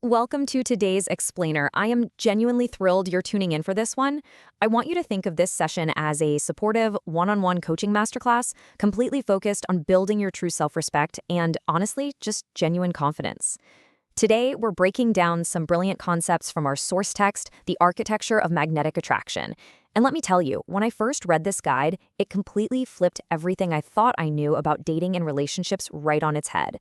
Welcome to today's Explainer. I am genuinely thrilled you're tuning in for this one. I want you to think of this session as a supportive, one-on-one coaching masterclass, completely focused on building your true self-respect and, honestly, just genuine confidence. Today, we're breaking down some brilliant concepts from our source text, The Architecture of Magnetic Attraction. And let me tell you, when I first read this guide, it completely flipped everything I thought I knew about dating and relationships right on its head.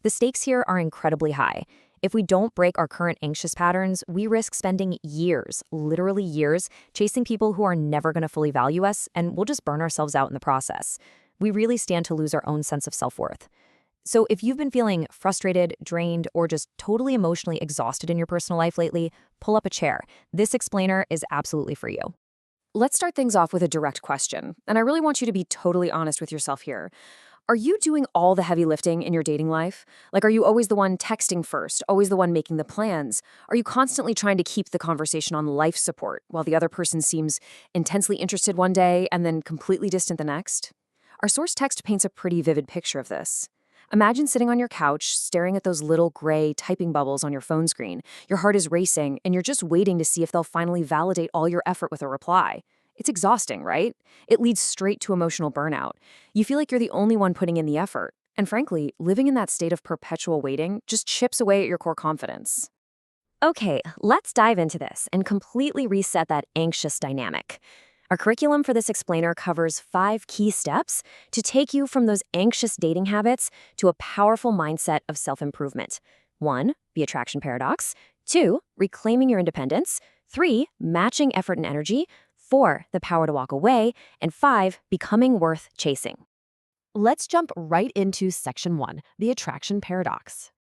The stakes here are incredibly high. If we don't break our current anxious patterns, we risk spending years, literally years, chasing people who are never going to fully value us, and we'll just burn ourselves out in the process. We really stand to lose our own sense of self-worth. So if you've been feeling frustrated, drained, or just totally emotionally exhausted in your personal life lately, pull up a chair. This explainer is absolutely for you. Let's start things off with a direct question, and I really want you to be totally honest with yourself here. Are you doing all the heavy lifting in your dating life? Like, are you always the one texting first, always the one making the plans? Are you constantly trying to keep the conversation on life support while the other person seems intensely interested one day and then completely distant the next? Our source text paints a pretty vivid picture of this. Imagine sitting on your couch, staring at those little gray typing bubbles on your phone screen. Your heart is racing, and you're just waiting to see if they'll finally validate all your effort with a reply. It's exhausting, right? It leads straight to emotional burnout. You feel like you're the only one putting in the effort. And frankly, living in that state of perpetual waiting just chips away at your core confidence. Okay, let's dive into this and completely reset that anxious dynamic. Our curriculum for this explainer covers 5 key steps to take you from those anxious dating habits to a powerful mindset of self-improvement. 1, the attraction paradox. 2, reclaiming your independence. 3, matching effort and energy. 4, the power to walk away. And 5, becoming worth chasing. Let's jump right into section 1, the attraction paradox.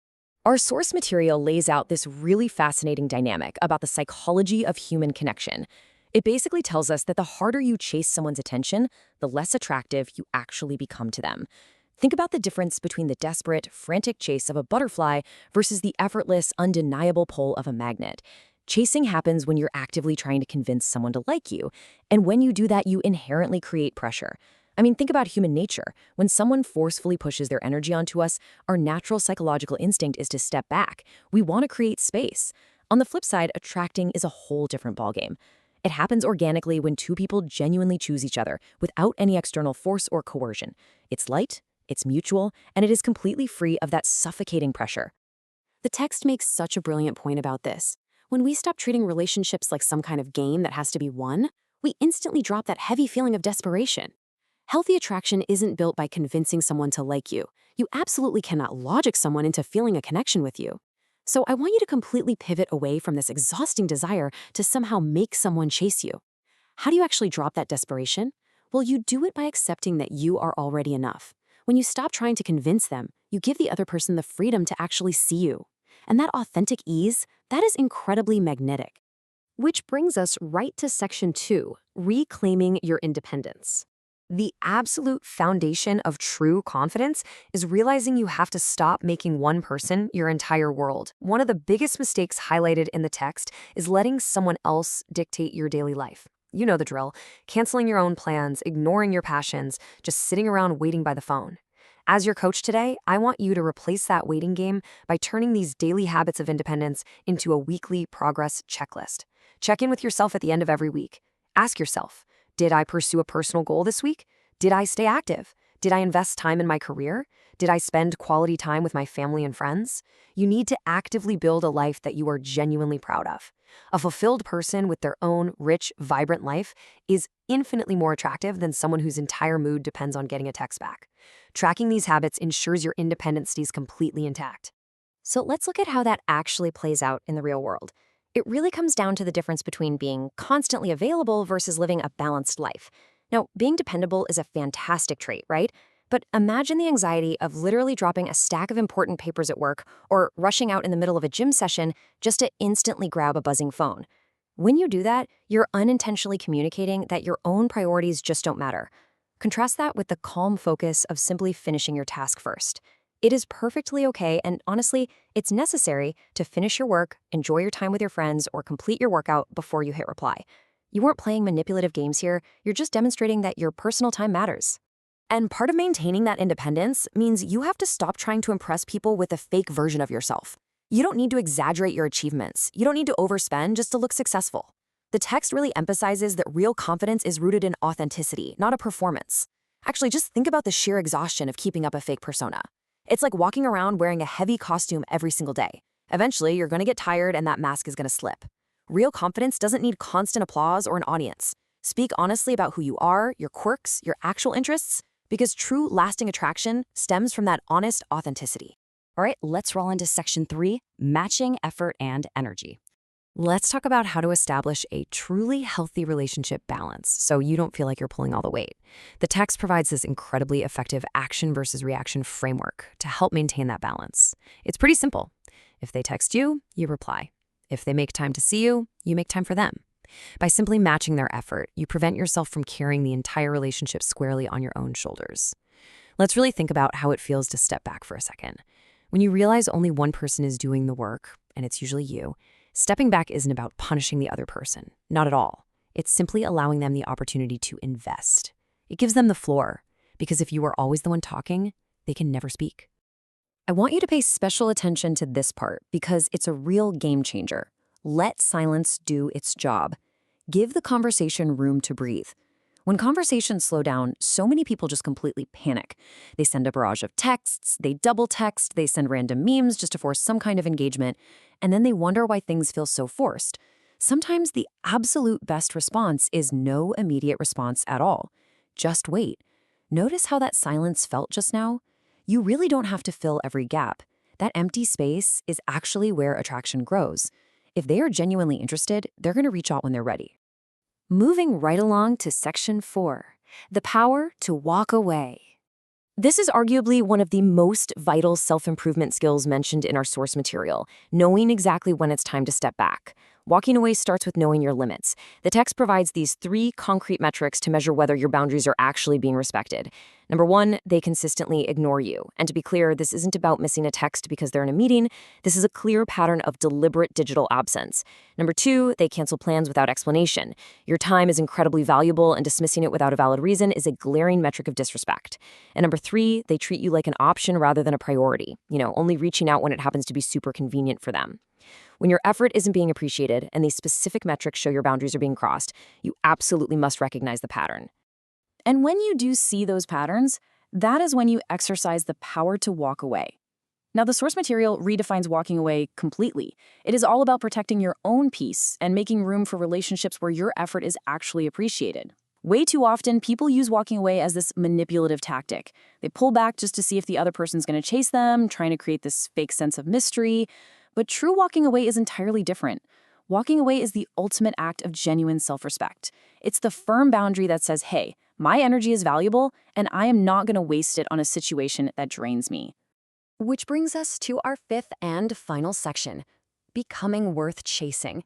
Our source material lays out this really fascinating dynamic about the psychology of human connection. It basically tells us that the harder you chase someone's attention, the less attractive you actually become to them. Think about the difference between the desperate, frantic chase of a butterfly versus the effortless, undeniable pull of a magnet. Chasing happens when you're actively trying to convince someone to like you, and when you do that, you inherently create pressure. I mean, think about human nature. When someone forcefully pushes their energy onto us, our natural psychological instinct is to step back. We want to create space. On the flip side, attracting is a whole different ballgame. It happens organically when 2 people genuinely choose each other without any external force or coercion. It's light, it's mutual, and it is completely free of that suffocating pressure. The text makes such a brilliant point about this. When we stop treating relationships like some kind of game that has to be won, we instantly drop that heavy feeling of desperation. Healthy attraction isn't built by convincing someone to like you. You absolutely cannot logic someone into feeling a connection with you. So I want you to completely pivot away from this exhausting desire to somehow make someone chase you. How do you actually drop that desperation? Well, you do it by accepting that you are already enough. When you stop trying to convince them, you give the other person the freedom to actually see you. And that authentic ease, that is incredibly magnetic. Which brings us right to section 2, reclaiming your independence. The absolute foundation of true confidence is realizing you have to stop making one person your entire world. One of the biggest mistakes highlighted in the text is letting someone else dictate your daily life. You know the drill. Canceling your own plans, ignoring your passions, just sitting around waiting by the phone. As your coach today, I want you to replace that waiting game by turning these daily habits of independence into a weekly progress checklist. Check in with yourself at the end of every week. Ask yourself, did I pursue a personal goal this week? Did I stay active? Did I invest time in my career? Did I spend quality time with my family and friends? You need to actively build a life that you are genuinely proud of. A fulfilled person with their own rich, vibrant life is infinitely more attractive than someone whose entire mood depends on getting a text back. Tracking these habits ensures your independence stays completely intact. So let's look at how that actually plays out in the real world. It really comes down to the difference between being constantly available versus living a balanced life. Now, being dependable is a fantastic trait, right? But imagine the anxiety of literally dropping a stack of important papers at work or rushing out in the middle of a gym session just to instantly grab a buzzing phone. When you do that, you're unintentionally communicating that your own priorities just don't matter. Contrast that with the calm focus of simply finishing your task first. It is perfectly okay, and honestly, it's necessary to finish your work, enjoy your time with your friends, or complete your workout before you hit reply. You weren't playing manipulative games here, you're just demonstrating that your personal time matters. And part of maintaining that independence means you have to stop trying to impress people with a fake version of yourself. You don't need to exaggerate your achievements. You don't need to overspend just to look successful. The text really emphasizes that real confidence is rooted in authenticity, not a performance. Actually, just think about the sheer exhaustion of keeping up a fake persona. It's like walking around wearing a heavy costume every single day. Eventually, you're going to get tired and that mask is going to slip. Real confidence doesn't need constant applause or an audience. Speak honestly about who you are, your quirks, your actual interests, because true, lasting attraction stems from that honest authenticity. All right, let's roll into section 3, matching effort and energy. Let's talk about how to establish a truly healthy relationship balance so you don't feel like you're pulling all the weight. The text provides this incredibly effective action versus reaction framework to help maintain that balance. It's pretty simple. If they text you, you reply. If they make time to see you, you make time for them. By simply matching their effort, you prevent yourself from carrying the entire relationship squarely on your own shoulders. Let's really think about how it feels to step back for a second. When you realize only one person is doing the work, and it's usually you, stepping back isn't about punishing the other person. Not at all. It's simply allowing them the opportunity to invest. It gives them the floor, because if you are always the one talking, they can never speak. I want you to pay special attention to this part because it's a real game changer. Let silence do its job. Give the conversation room to breathe. When conversations slow down, so many people just completely panic. They send a barrage of texts, they double text, they send random memes just to force some kind of engagement, and then they wonder why things feel so forced. Sometimes the absolute best response is no immediate response at all. Just wait. Notice how that silence felt just now? You really don't have to fill every gap. That empty space is actually where attraction grows. If they are genuinely interested, they're going to reach out when they're ready. Moving right along to section 4, the power to walk away. This is arguably one of the most vital self-improvement skills mentioned in our source material, knowing exactly when it's time to step back. Walking away starts with knowing your limits. The text provides these 3 concrete metrics to measure whether your boundaries are actually being respected. Number 1, they consistently ignore you. And to be clear, this isn't about missing a text because they're in a meeting. This is a clear pattern of deliberate digital absence. Number 2, they cancel plans without explanation. Your time is incredibly valuable, and dismissing it without a valid reason is a glaring metric of disrespect. And number 3, they treat you like an option rather than a priority, only reaching out when it happens to be super convenient for them. When your effort isn't being appreciated and these specific metrics show your boundaries are being crossed, you absolutely must recognize the pattern. And when you do see those patterns, that is when you exercise the power to walk away. Now, the source material redefines walking away completely. It is all about protecting your own peace and making room for relationships where your effort is actually appreciated. Way too often, people use walking away as this manipulative tactic. They pull back just to see if the other person's going to chase them, trying to create this fake sense of mystery. But true walking away is entirely different. Walking away is the ultimate act of genuine self-respect. It's the firm boundary that says, hey, my energy is valuable, and I am not going to waste it on a situation that drains me. Which brings us to our 5th and final section, becoming worth chasing.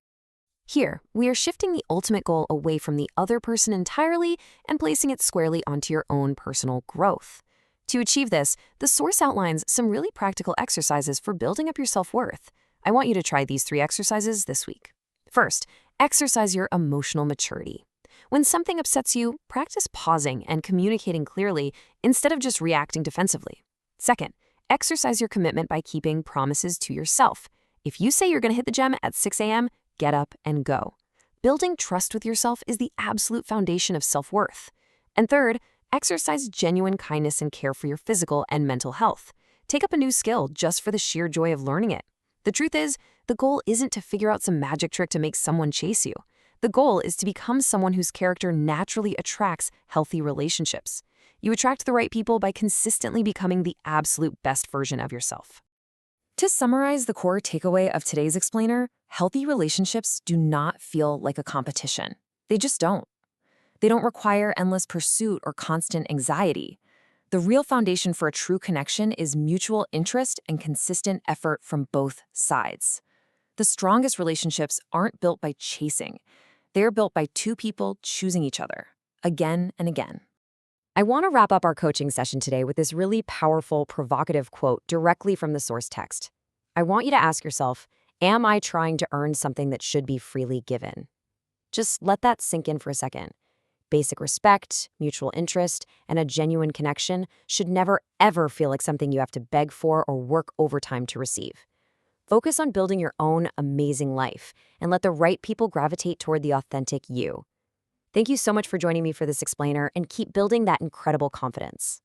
Here, we are shifting the ultimate goal away from the other person entirely and placing it squarely onto your own personal growth. To achieve this, the source outlines some really practical exercises for building up your self-worth. I want you to try these 3 exercises this week. First, exercise your emotional maturity. When something upsets you, practice pausing and communicating clearly instead of just reacting defensively. Second, exercise your commitment by keeping promises to yourself. If you say you're going to hit the gym at 6 a.m., get up and go. Building trust with yourself is the absolute foundation of self-worth. And third, exercise genuine kindness and care for your physical and mental health. Take up a new skill just for the sheer joy of learning it. The truth is, the goal isn't to figure out some magic trick to make someone chase you. The goal is to become someone whose character naturally attracts healthy relationships. You attract the right people by consistently becoming the absolute best version of yourself. To summarize the core takeaway of today's explainer, healthy relationships do not feel like a competition. They just don't. They don't require endless pursuit or constant anxiety. The real foundation for a true connection is mutual interest and consistent effort from both sides. The strongest relationships aren't built by chasing. They're built by 2 people choosing each other, again and again. I want to wrap up our coaching session today with this really powerful, provocative quote directly from the source text. I want you to ask yourself, am I trying to earn something that should be freely given? Just let that sink in for a second. Basic respect, mutual interest, and a genuine connection should never, ever feel like something you have to beg for or work overtime to receive. Focus on building your own amazing life and let the right people gravitate toward the authentic you. Thank you so much for joining me for this explainer, and keep building that incredible confidence.